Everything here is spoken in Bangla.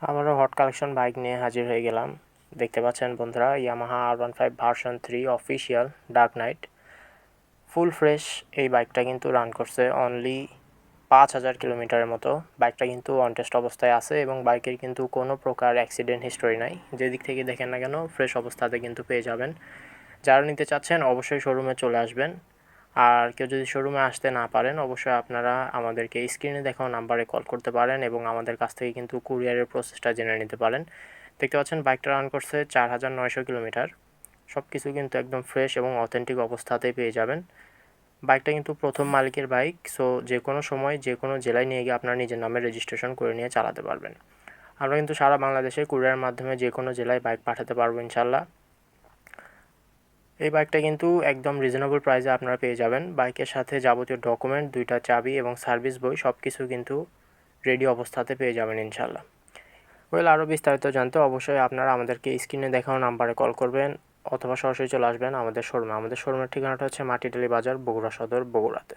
আবারও হট কালেকশন বাইক নিয়ে হাজির হয়ে গেলাম। দেখতে পাচ্ছেন বন্ধুরা, Yamaha R15 version 3 official dark night full fresh. এই বাইকটা কিন্তু রান করছে অনলি 5000 কিলোমিটারের মতো। বাইকটা কিন্তু অন টেস্ট অবস্থায় আছে এবং বাইকের কিন্তু কোনো প্রকার অ্যাক্সিডেন্ট হিস্টোরি নাই। যেদিক থেকে দেখেন না কেন ফ্রেশ অবস্থাতে কিন্তু পেয়ে যাবেন। যারা নিতে চাচ্ছেন অবশ্যই শোরুমে চলে আসবেন। আর কেউ যদি শোরুমে আসতে না পারেন অবশ্যই আপনারা আমাদেরকে স্ক্রিনে দেখানো নাম্বারে কল করতে পারেন এবং আমাদের কাছ থেকে কিন্তু কুরিয়ারের প্রসেসটা জেনে নিতে পারেন। দেখতে পাচ্ছেন বাইকটা রান করছে 4900 কিলোমিটার। সব কিছু কিন্তু একদম ফ্রেশ এবং অথেন্টিক অবস্থাতেই পেয়ে যাবেন। বাইকটা কিন্তু প্রথম মালিকের বাইক, সো যে কোনো সময় যে কোনো জেলায় নিয়ে গিয়ে আপনার নিজের নামে রেজিস্ট্রেশন করে নিয়ে চালাতে পারবেন। আমরা কিন্তু সারা বাংলাদেশে কুরিয়ারের মাধ্যমে যে কোনো জেলায় বাইক পাঠাতে পারবো ইনশাল্লাহ। এই বাইকটা কিন্তু একদম রিজনেবল প্রাইসে আপনারা পেয়ে যাবেন। বাইকের সাথে যাবতীয় ডকুমেন্ট, 2টা চাবি এবং সার্ভিস বই সব কিছু কিন্তু রেডি অবস্থাতে পেয়ে যাবেন ইনশাল্লাহ। আরও বিস্তারিত জানতে অবশ্যই আপনারা আমাদেরকে স্ক্রিনে দেখানো নাম্বারে কল করবেন অথবা সরাসরি চলে আসবেন আমাদের শোরুমে। আমাদের শোরুমের ঠিকানাটা হচ্ছে মাটিডালি বাজার, বগুড়া সদর, বগুড়াতে।